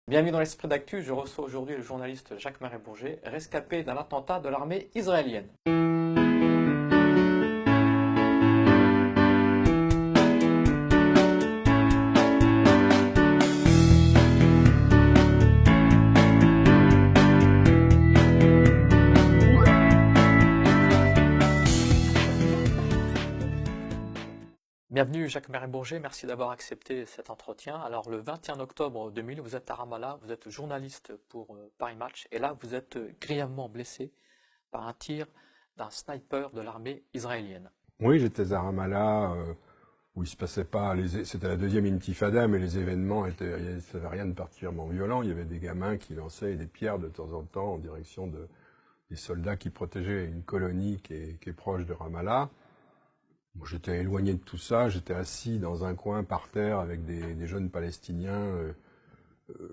Bienvenue dans l'Esprit d'Actu, je reçois aujourd'hui le journaliste Jacques-Marie Bourget, rescapé d'un attentat de l'armée israélienne. Bienvenue Jacques-Marie Bourget, merci d'avoir accepté cet entretien. Alors le 21 octobre 2000, vous êtes à Ramallah, vous êtes journaliste pour Paris Match, et là vous êtes grièvement blessé par un tir d'un sniper de l'armée israélienne. Oui, j'étais à Ramallah, où il se passait pas, c'était la deuxième intifada, mais les événements ça n'avait rien de particulièrement violent. Il y avait des gamins qui lançaient des pierres de temps en temps en direction des soldats qui protégeaient une colonie qui est proche de Ramallah. Bon, j'étais éloigné de tout ça, j'étais assis dans un coin par terre avec des jeunes Palestiniens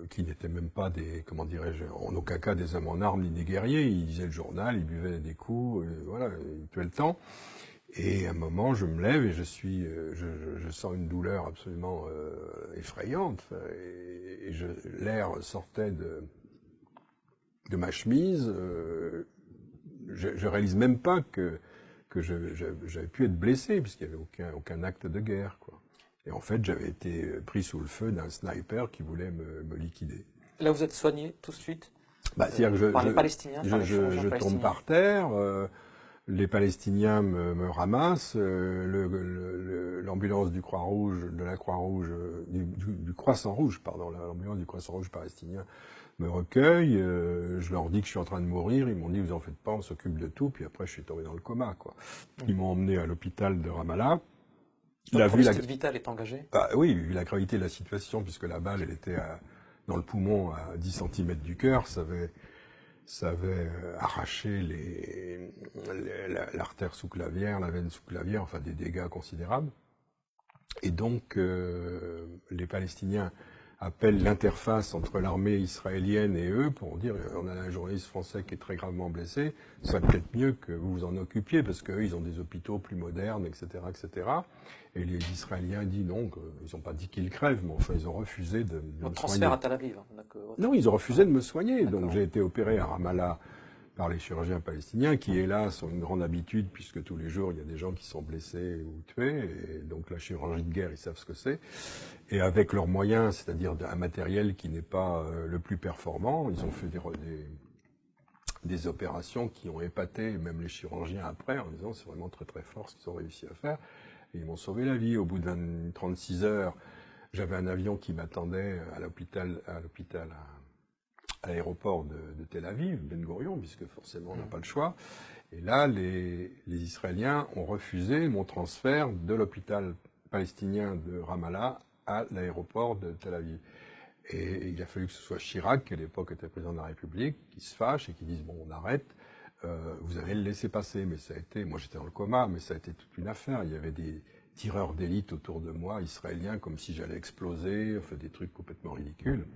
qui n'étaient même pas comment dirais-je, en aucun cas des hommes en armes ni des guerriers. Ils lisaient le journal, ils buvaient des coups, voilà, ils tuaient le temps. Et à un moment, je me lève et je sens une douleur absolument effrayante. Et l'air sortait de ma chemise. Je réalise même pas que j'avais pu être blessé, puisqu'il n'y avait aucun acte de guerre, quoi. Et en fait, j'avais été pris sous le feu d'un sniper qui voulait me liquider. Là vous êtes soigné tout de suite par les Palestiniens, par les chirurgiens je tombe palestiniens. par terre. Les Palestiniens me ramassent, l'ambulance du Croix-Rouge, de la Croix-Rouge, du Croissant-Rouge, pardon, l'ambulance du Croissant-Rouge palestinien me recueille, je leur dis que je suis en train de mourir, ils m'ont dit vous en faites pas, on s'occupe de tout, puis après je suis tombé dans le coma, quoi. Ils m'ont emmené à l'hôpital de Ramallah. Votre pronostic vital est engagé? Ah, oui, vu la gravité de la situation, puisque la balle, elle était dans le poumon à 10 cm du cœur, ça avait arraché l'artère sous-clavière, la veine sous-clavière, enfin des dégâts considérables. Et donc, les Palestiniens appellent l'interface entre l'armée israélienne et eux pour dire on a un journaliste français qui est très gravement blessé, ce serait peut-être mieux que vous vous en occupiez parce qu'eux, ils ont des hôpitaux plus modernes, etc., etc. Et les Israéliens disent non, ils n'ont pas dit qu'ils crèvent, mais enfin, ils ont refusé de me soigner. Votre transfert à Tel Aviv. Non, ils ont refusé de me soigner. Donc j'ai été opéré à Ramallah par les chirurgiens palestiniens qui, hélas, ont une grande habitude puisque tous les jours, il y a des gens qui sont blessés ou tués. Et donc la chirurgie de guerre, ils savent ce que c'est. Et avec leurs moyens, c'est-à-dire un matériel qui n'est pas le plus performant, ils ont fait des opérations qui ont épaté même les chirurgiens après en disant c'est vraiment très très fort ce qu'ils ont réussi à faire. Et ils m'ont sauvé la vie. Au bout de 36 heures, j'avais un avion qui m'attendait à l'aéroport de Tel Aviv, Ben Gurion, puisque forcément on n'a pas le choix. Et là, les Israéliens ont refusé mon transfert de l'hôpital palestinien de Ramallah à l'aéroport de Tel Aviv. Et il a fallu que ce soit Chirac, qui à l'époque était président de la République, qui se fâche et qui dise bon, on arrête. Vous avez le laissé passer, mais ça a été, moi j'étais dans le coma, mais ça a été toute une affaire. Il y avait des tireurs d'élite autour de moi, israéliens, comme si j'allais exploser, enfin des trucs complètement ridicules.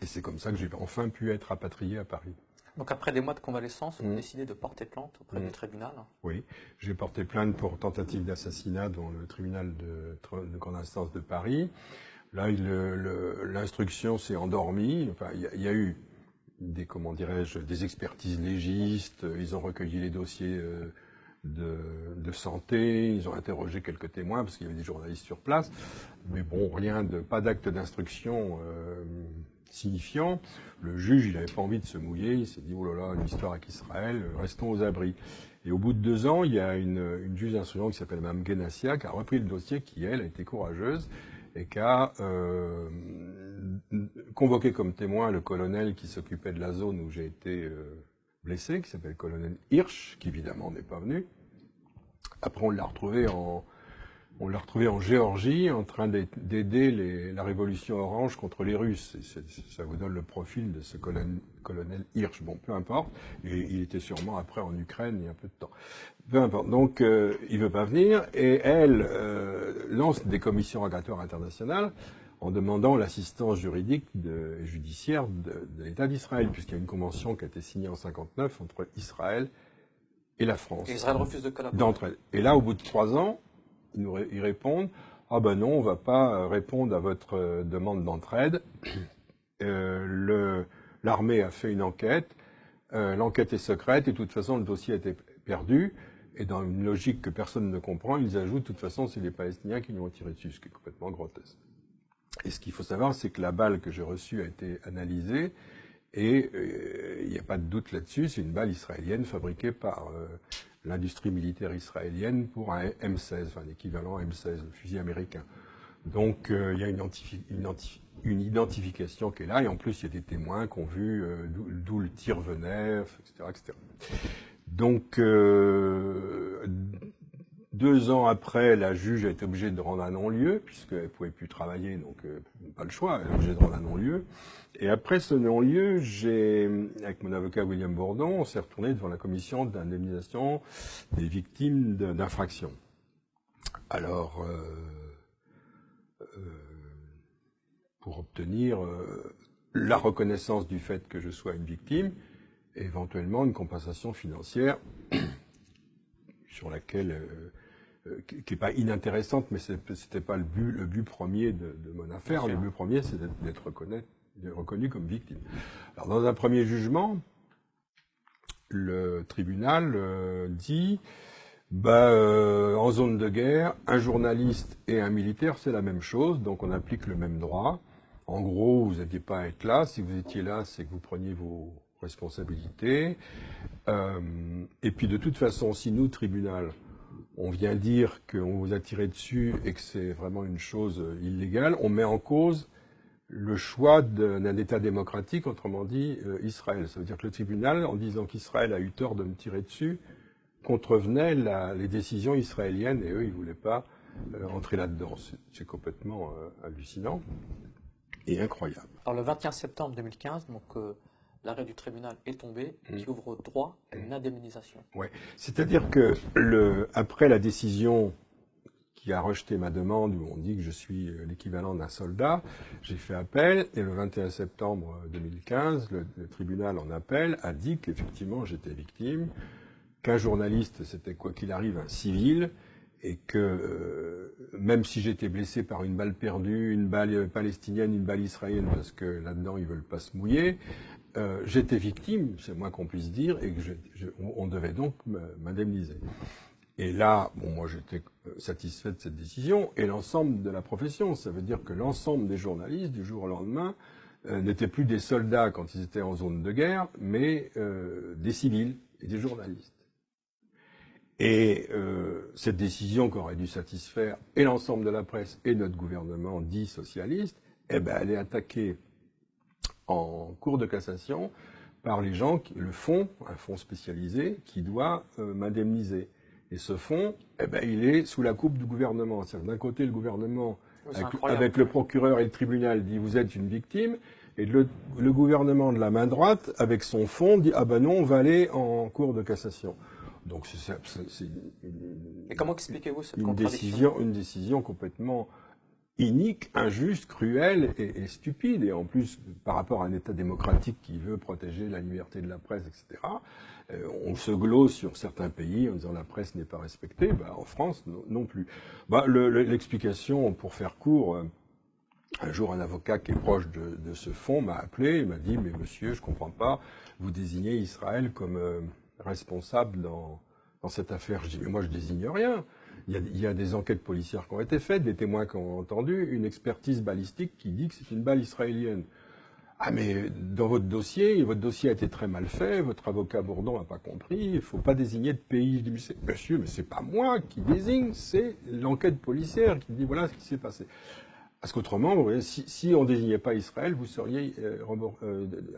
Et c'est comme ça que j'ai enfin pu être rapatrié à Paris. Donc après des mois de convalescence, vous avez décidé de porter plainte auprès du tribunal? Oui, j'ai porté plainte pour tentative d'assassinat dans le tribunal de grande instance de Paris. Là, l'instruction s'est endormie. Enfin, il y a eu des expertises légistes. Ils ont recueilli les dossiers de santé. Ils ont interrogé quelques témoins parce qu'il y avait des journalistes sur place. Mais bon, pas d'acte d'instruction signifiant. Le juge, il n'avait pas envie de se mouiller. Il s'est dit oh là là, une histoire avec Israël, restons aux abris. Et au bout de 2 ans, il y a une juge d'instruction qui s'appelle Mme Guénassia qui a repris le dossier, qui elle a été courageuse et qui a convoqué comme témoin le colonel qui s'occupait de la zone où j'ai été blessé, qui s'appelle le colonel Hirsch, qui évidemment n'est pas venu. Après, on l'a retrouvé en Géorgie, en train d'aider la révolution orange contre les Russes. Et ça vous donne le profil de ce colonel Hirsch. Bon, peu importe. Et il était sûrement après en Ukraine il y a un peu de temps. Peu importe. Donc, il veut pas venir. Et elle lance des commissions rogatoires internationales en demandant l'assistance juridique et judiciaire de l'État d'Israël, puisqu'il y a une convention qui a été signée en 1959 entre Israël et la France. Et Israël refuse de collaborer. Et là, au bout de 3 ans, ils répondent « Ah ben non, on ne va pas répondre à votre demande d'entraide. L'armée a fait une enquête. L'enquête est secrète et de toute façon, le dossier a été perdu. Et dans une logique que personne ne comprend, ils ajoutent, de toute façon, c'est les Palestiniens qui lui ont tiré dessus, ce qui est complètement grotesque. Et ce qu'il faut savoir, c'est que la balle que j'ai reçue a été analysée et il n'y a pas de doute là-dessus, c'est une balle israélienne fabriquée par l'industrie militaire israélienne pour un M16, enfin l'équivalent M16, le fusil américain. Donc il y a une identification qui est là, et en plus il y a des témoins qui ont vu d'où le tir venait, etc. etc. Donc 2 ans après, la juge a été obligée de rendre un non-lieu, puisqu'elle ne pouvait plus travailler, donc pas le choix, elle est obligée de rendre un non-lieu. Et après ce non-lieu, avec mon avocat William Bourdon, on s'est retourné devant la commission d'indemnisation des victimes d'infractions. Alors, pour obtenir la reconnaissance du fait que je sois une victime, et éventuellement une compensation financière sur laquelle qui n'est pas inintéressante, mais c'était pas le but premier de mon affaire. Le but premier, c'est d'être reconnu comme victime. Alors, dans un premier jugement, le tribunal dit, en zone de guerre, un journaliste et un militaire, c'est la même chose, donc on applique le même droit. En gros, vous n'aviez pas à être là. Si vous étiez là, c'est que vous preniez vos responsabilités. Et puis, de toute façon, si nous, tribunal, on vient dire qu'on vous a tiré dessus et que c'est vraiment une chose illégale, on met en cause le choix d'un État démocratique, autrement dit Israël. Ça veut dire que le tribunal, en disant qu'Israël a eu tort de me tirer dessus, contrevenait les décisions israéliennes, et eux, ils ne voulaient pas entrer là-dedans. C'est complètement hallucinant et incroyable. Alors le 21 septembre 2015, donc l'arrêt du tribunal est tombé, qui ouvre droit à une indemnisation. Oui, c'est-à-dire que après la décision qui a rejeté ma demande, où on dit que je suis l'équivalent d'un soldat, j'ai fait appel, et le 21 septembre 2015, le tribunal en appel a dit qu'effectivement j'étais victime, qu'un journaliste, c'était quoi qu'il arrive un civil, et que même si j'étais blessé par une balle perdue, une balle palestinienne, une balle israélienne, parce que là-dedans ils veulent pas se mouiller, j'étais victime, c'est moins qu'on puisse dire, et que on devait donc m'indemniser. Et là, moi j'étais satisfait de cette décision, et l'ensemble de la profession, ça veut dire que l'ensemble des journalistes, du jour au lendemain, n'étaient plus des soldats quand ils étaient en zone de guerre, mais des civils et des journalistes. Et cette décision qu'aurait dû satisfaire et l'ensemble de la presse et notre gouvernement dit socialiste, elle est attaquée en cour de cassation par les gens, un fonds spécialisé, qui doit m'indemniser. Et ce fonds, il est sous la coupe du gouvernement. C'est-à-dire d'un côté, le gouvernement, avec le procureur et le tribunal, dit vous êtes une victime, et le gouvernement de la main droite, avec son fonds, dit ah non, on va aller en cour de cassation. Donc et comment expliquez-vous cette contradiction ? Une décision complètement inique, injuste, cruelle et stupide. Et en plus, par rapport à un État démocratique qui veut protéger la liberté de la presse, etc., on se glose sur certains pays en disant la presse n'est pas respectée. En France, non plus. L'explication, pour faire court, un jour, un avocat qui est proche de ce fonds m'a appelé et m'a dit « Mais monsieur, je ne comprends pas, vous désignez Israël comme responsable dans cette affaire. » Je dis « Mais moi, je désigne rien. Il y a des enquêtes policières qui ont été faites, des témoins qui ont entendu, une expertise balistique qui dit que c'est une balle israélienne. » Ah mais dans votre dossier a été très mal fait, votre avocat Bourdon n'a pas compris, il ne faut pas désigner de pays. Je dis « Monsieur, mais c'est pas moi qui désigne, c'est l'enquête policière qui dit voilà ce qui s'est passé. » Parce qu'autrement, si on ne désignait pas Israël, vous seriez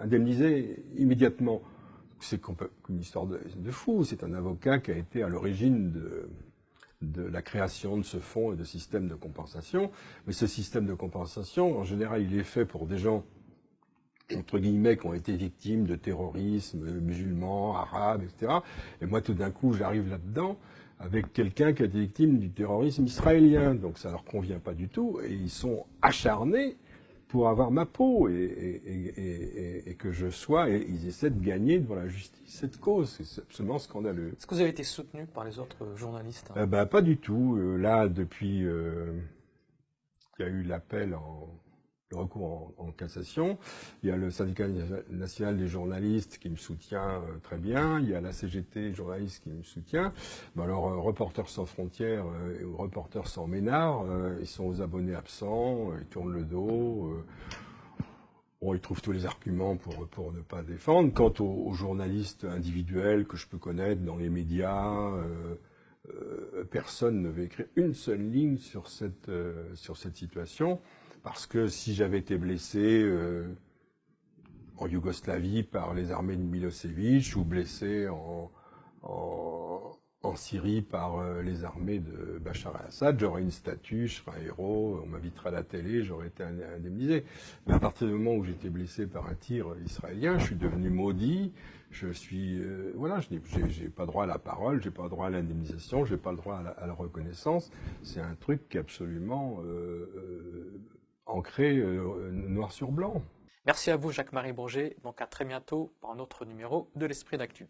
indemnisé immédiatement. C'est une histoire de fou. C'est un avocat qui a été à l'origine de la création de ce fonds et de système de compensation. Mais ce système de compensation, en général, il est fait pour des gens, entre guillemets, qui ont été victimes de terrorisme, musulmans, arabes, etc. Et moi, tout d'un coup, j'arrive là-dedans avec quelqu'un qui a été victime du terrorisme israélien. Donc ça leur convient pas du tout. Et ils sont acharnés pour avoir ma peau et que je sois. Et ils essaient de gagner devant la justice cette cause. C'est absolument scandaleux. Est-ce que vous avez été soutenu par les autres journalistes ? Pas du tout. Là, depuis qu'il y a eu l'appel le recours en cassation. Il y a le syndicat national des journalistes qui me soutient très bien. Il y a la CGT journalistes qui me soutient. Ben alors, Reporters sans frontières et Reporters sans Ménard, ils sont aux abonnés absents, ils tournent le dos. Bon, ils trouvent tous les arguments pour ne pas défendre. Quant aux journalistes individuels que je peux connaître dans les médias, personne ne veut écrire une seule ligne sur cette situation, parce que si j'avais été blessé en Yougoslavie par les armées de Milosevic, ou blessé en Syrie par les armées de Bachar el-Assad, j'aurais une statue, je serais un héros, on m'inviterait à la télé, j'aurais été indemnisé. Mais à partir du moment où j'étais blessé par un tir israélien, je suis devenu maudit, je suis... voilà, j'ai pas droit à la parole, j'ai pas droit à l'indemnisation, j'ai pas le droit à la reconnaissance. C'est un truc qui est absolument ancré noir sur blanc. Merci à vous, Jacques-Marie Bourget. Donc à très bientôt pour un autre numéro de l'Esprit d'Actu.